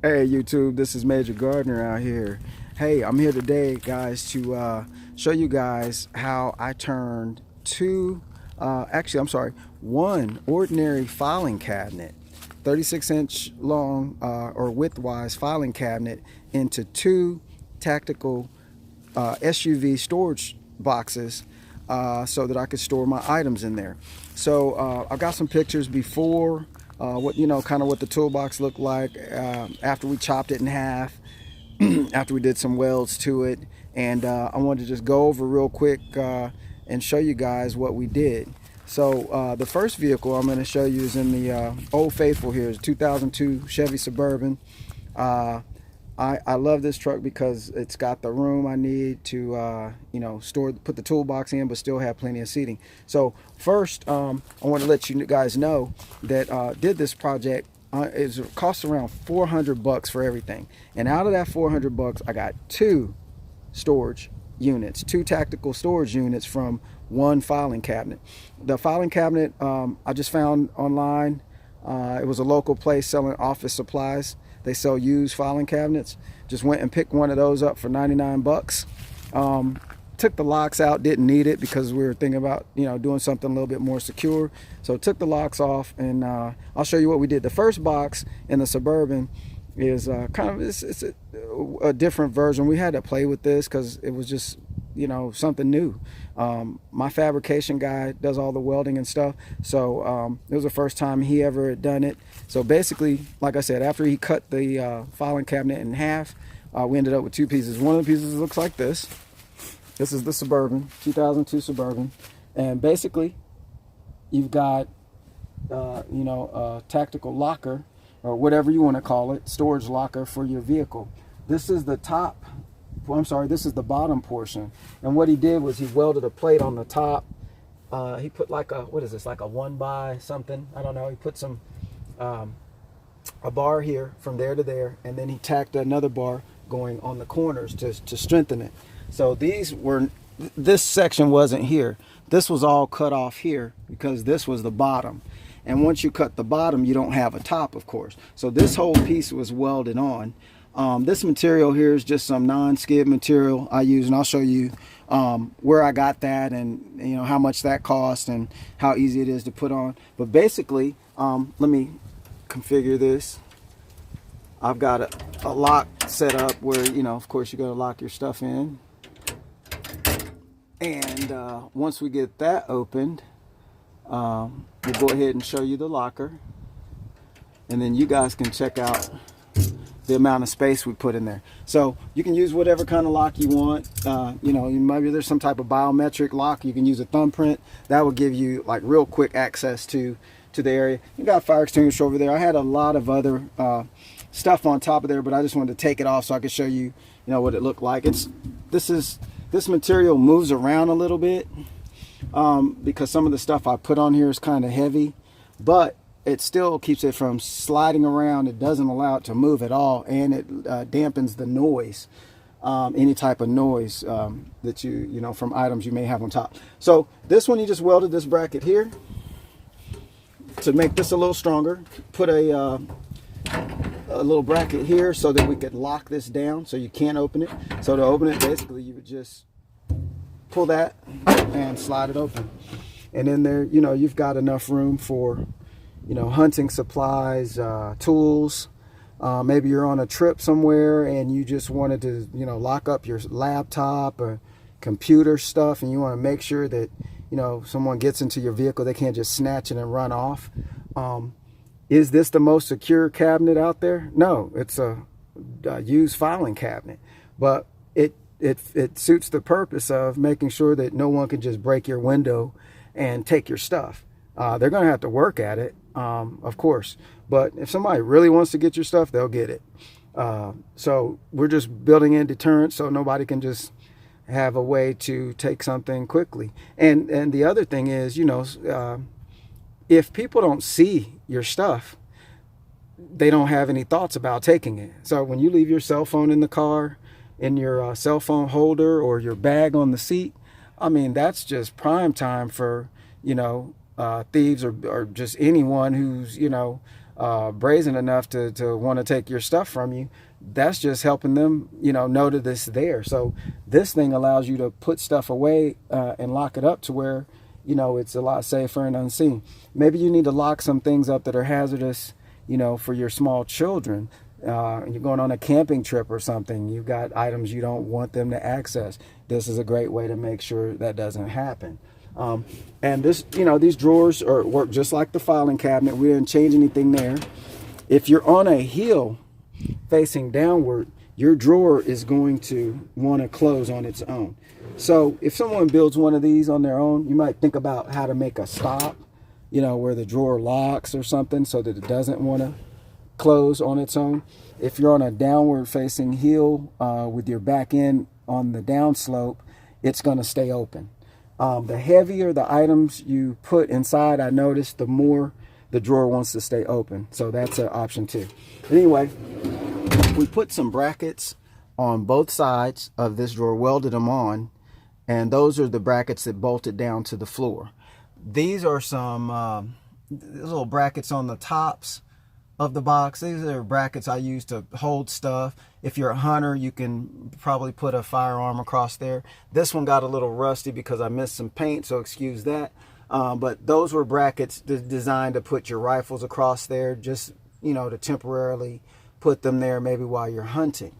Hey YouTube, this is Major Gardner out here. Hey, I'm here today, guys, to show you guys how I turned one ordinary filing cabinet, 36-inch long or width-wise filing cabinet, into two tactical SUV storage boxes so that I could store my items in there. So I've got some pictures before, what kind of what the toolbox looked like after we chopped it in half, after we did some welds to it, and I wanted to just go over real quick and show you guys what we did. So the first vehicle I'm going to show you is in the Old Faithful here. It's a 2002 Chevy Suburban. I love this truck because it's got the room I need to put the toolbox in, but still have plenty of seating. So first, I want to let you guys know that did this project. It cost around $400 for everything, and out of that $400, I got two storage units, two tactical storage units from one filing cabinet. The filing cabinet I just found online. It was a local place selling office supplies. They sell used filing cabinets. Just went and picked one of those up for 99 bucks. Took the locks out, didn't need it because we were thinking about doing something a little bit more secure. So took the locks off, and I'll show you what we did. The first box in the Suburban is it's a different version. We had to play with this because it was just something new. My fabrication guy does all the welding and stuff, so it was the first time he ever had done it. So basically, like I said, after he cut the filing cabinet in half, we ended up with two pieces. One of the pieces looks like this. This is the Suburban, 2002 Suburban, and basically you've got a tactical locker, or whatever you want to call it, storage locker for your vehicle. This is the top, this is the bottom portion. And what he did was he welded a plate on the top. He put like a, what is this, like a 1x something? I don't know. He put some, a bar here from there to there, and then he tacked another bar going on the corners to strengthen it. So this section wasn't here. This was all cut off here because this was the bottom. And once you cut the bottom, you don't have a top, of course. So this whole piece was welded on. This material here is just some non-skid material I use, and I'll show you where I got that, and how much that cost and how easy it is to put on. But basically, let me configure this. I've got a lock set up where of course you got to lock your stuff in, and once we get that opened, we'll go ahead and show you the locker, and then you guys can check out the amount of space we put in there. So you can use whatever kind of lock you want. Maybe there's some type of biometric lock. You can use a thumbprint. That will give you like real quick access to the area. You got a fire extinguisher over there. I had a lot of other stuff on top of there, but I just wanted to take it off so I could show you, what it looked like. This material moves around a little bit because some of the stuff I put on here is kind of heavy, but it still keeps it from sliding around. It doesn't allow it to move at all, and it dampens the noise, any type of noise that from items you may have on top. So this one, you just welded this bracket here to make this a little stronger. Put a little bracket here so that we could lock this down so you can't open it. So to open it, basically you would just pull that and slide it open, and in there you've got enough room for hunting supplies, tools. Maybe you're on a trip somewhere and you just wanted to, lock up your laptop or computer stuff, and you want to make sure that, someone gets into your vehicle, they can't just snatch it and run off. Is this the most secure cabinet out there? No, it's a used filing cabinet, but it suits the purpose of making sure that no one can just break your window and take your stuff. They're going to have to work at it, of course, but if somebody really wants to get your stuff, they'll get it. So we're just building in deterrence so nobody can just have a way to take something quickly. And the other thing is, if people don't see your stuff, they don't have any thoughts about taking it. So when you leave your cell phone in the car, in your cell phone holder, or your bag on the seat, I mean, that's just prime time for, thieves or just anyone who's, brazen enough to want to take your stuff from you, that's just helping them, know that it's there. So this thing allows you to put stuff away and lock it up to where, it's a lot safer and unseen. Maybe you need to lock some things up that are hazardous, for your small children. You're going on a camping trip or something. You've got items you don't want them to access. This is a great way to make sure that doesn't happen. And this, these drawers work just like the filing cabinet. We didn't change anything there. If you're on a hill facing downward, your drawer is going to want to close on its own. So if someone builds one of these on their own, you might think about how to make a stop, where the drawer locks or something so that it doesn't want to close on its own. If you're on a downward facing hill with your back end on the downslope, it's going to stay open. The heavier the items you put inside, I noticed, the more the drawer wants to stay open. So that's an option too. Anyway, we put some brackets on both sides of this drawer, welded them on, and those are the brackets that bolted down to the floor. These are some little brackets on the tops of the box. These are brackets I use to hold stuff. If you're a hunter, you can probably put a firearm across there. This one got a little rusty because I missed some paint, so excuse that. But those were brackets designed to put your rifles across there, just, to temporarily put them there maybe while you're hunting.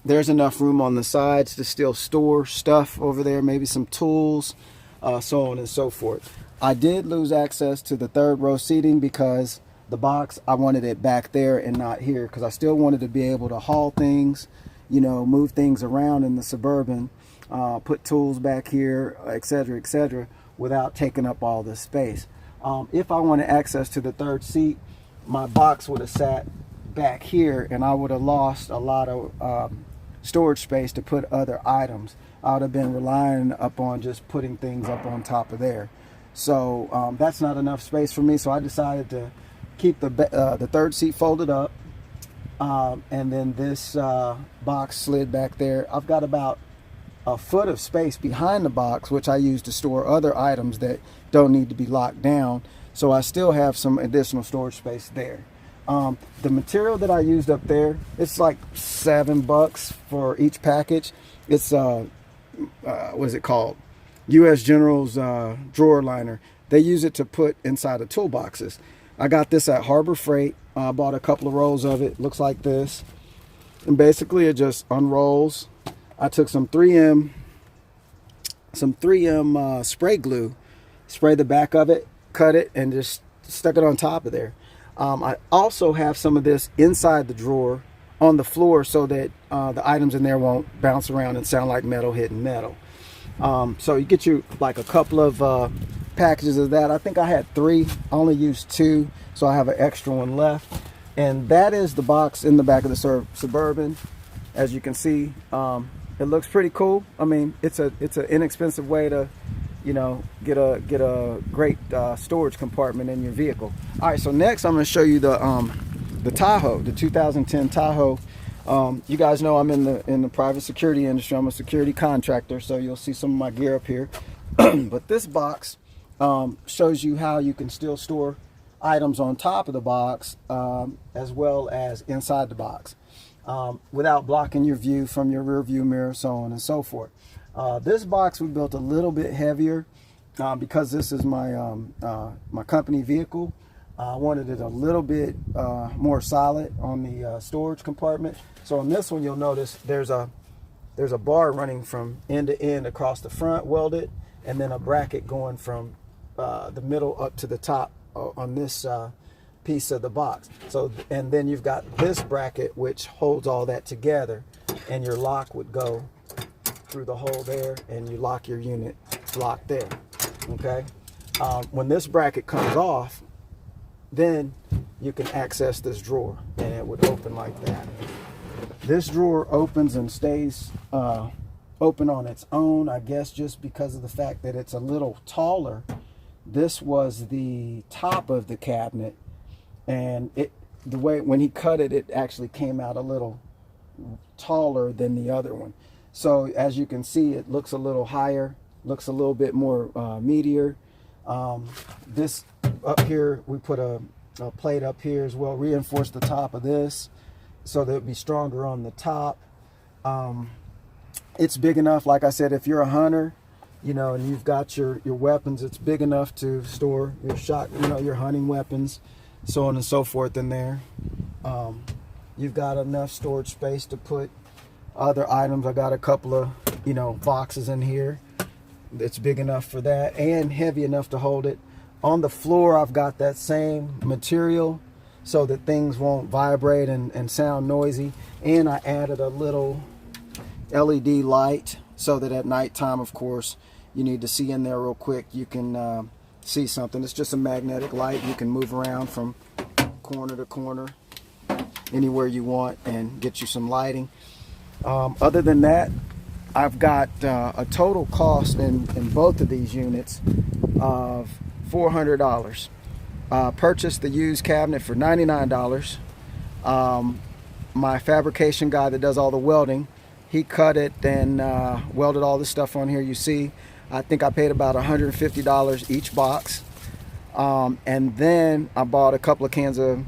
There's enough room on the sides to still store stuff over there, maybe some tools, so on and so forth. I did lose access to the third row seating because the box, I wanted it back there and not here, because I still wanted to be able to haul things, move things around in the Suburban, put tools back here, etc., without taking up all this space. If I wanted access to the third seat, my box would have sat back here and I would have lost a lot of storage space to put other items. I would have been relying upon just putting things up on top of there. So that's not enough space for me, so I decided to keep the third seat folded up, and then this box slid back there. I've got about a foot of space behind the box, which I use to store other items that don't need to be locked down, so I still have some additional storage space there. The material that I used up there, it's like $7 for each package. It's what is it called? U.S. General's drawer liner. They use it to put inside the toolboxes. I got this at Harbor Freight. I bought a couple of rolls of it. Looks like this. And basically it just unrolls. I took some 3M spray glue, sprayed the back of it, cut it, and just stuck it on top of there. I also have some of this inside the drawer on the floor so that the items in there won't bounce around and sound like metal hitting metal. So you get you like a couple of packages of that. I think I had 3, I only used 2, so I have an extra one left. And that is the box in the back of the Suburban. As you can see, it looks pretty cool. I mean, it's an inexpensive way to, get a great storage compartment in your vehicle. All right, so next I'm going to show you the Tahoe, the 2010 Tahoe. You guys know I'm in the private security industry. I'm a security contractor, so you'll see some of my gear up here. But this box shows you how you can still store items on top of the box as well as inside the box without blocking your view from your rear view mirror, so on and so forth. This box we built a little bit heavier because this is my my company vehicle. I wanted it a little bit more solid on the storage compartment. So on this one, you'll notice there's a bar running from end to end across the front, welded, and then a bracket going from the middle up to the top on this piece of the box. So, and then you've got this bracket which holds all that together, and your lock would go through the hole there, and you lock your unit locked there. Okay. When this bracket comes off, then you can access this drawer, and it would open like that. This drawer opens and stays open on its own, I guess just because of the fact that it's a little taller. This was the top of the cabinet, and the way when he cut it, it actually came out a little taller than the other one. So as you can see, it looks a little higher, looks a little bit more meatier. This up here, we put a plate up here as well, reinforce the top of this so that it'll be stronger on the top. It's big enough, like I said, if you're a hunter, you know, and you've got your weapons, it's big enough to store your your hunting weapons, so on and so forth in there. You've got enough storage space to put other items. I got a couple of, boxes in here. It's big enough for that and heavy enough to hold it. On the floor, I've got that same material so that things won't vibrate and sound noisy. And I added a little LED light so that at nighttime, of course, you need to see in there real quick, you can see something. It's just a magnetic light. You can move around from corner to corner anywhere you want and get you some lighting. Other than that, I've got a total cost in both of these units of $400. Purchased the used cabinet for $99. My fabrication guy that does all the welding, he cut it and welded all the stuff on here you see. I think I paid about $150 each box. And then I bought a couple of cans of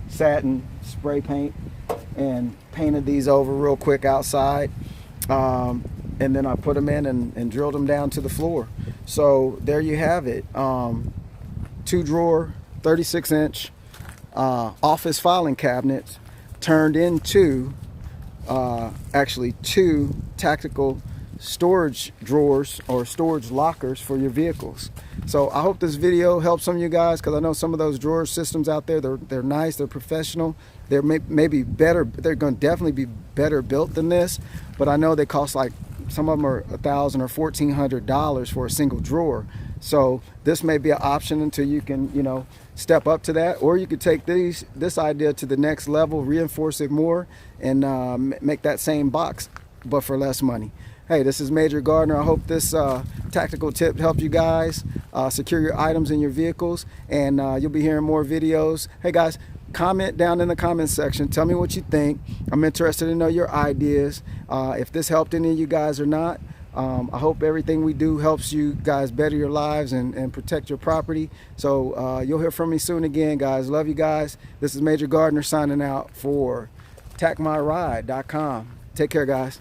satin spray paint and painted these over real quick outside. And then I put them in and drilled them down to the floor. So there you have it. 2-drawer, 36-inch office filing cabinets turned into actually 2 tactical storage drawers or storage lockers for your vehicles. So I hope this video helps some of you guys, because I know some of those drawer systems out there, they're nice, they're professional, they're maybe better, they're going to definitely be better built than this, but I know they cost, like, some of them are $1,000 or $1,400 for a single drawer. So this may be an option until you can, step up to that, or you could take this idea to the next level, reinforce it more, and make that same box, but for less money. Hey, this is Major Gardner. I hope this tactical tip helped you guys secure your items in your vehicles, and you'll be hearing more videos. Hey guys, comment down in the comment section. Tell me what you think. I'm interested to know your ideas. If this helped any of you guys or not. I hope everything we do helps you guys better your lives and protect your property. So you'll hear from me soon again, guys. Love you guys. This is Major Gardner signing out for TacMyRide.com. Take care, guys.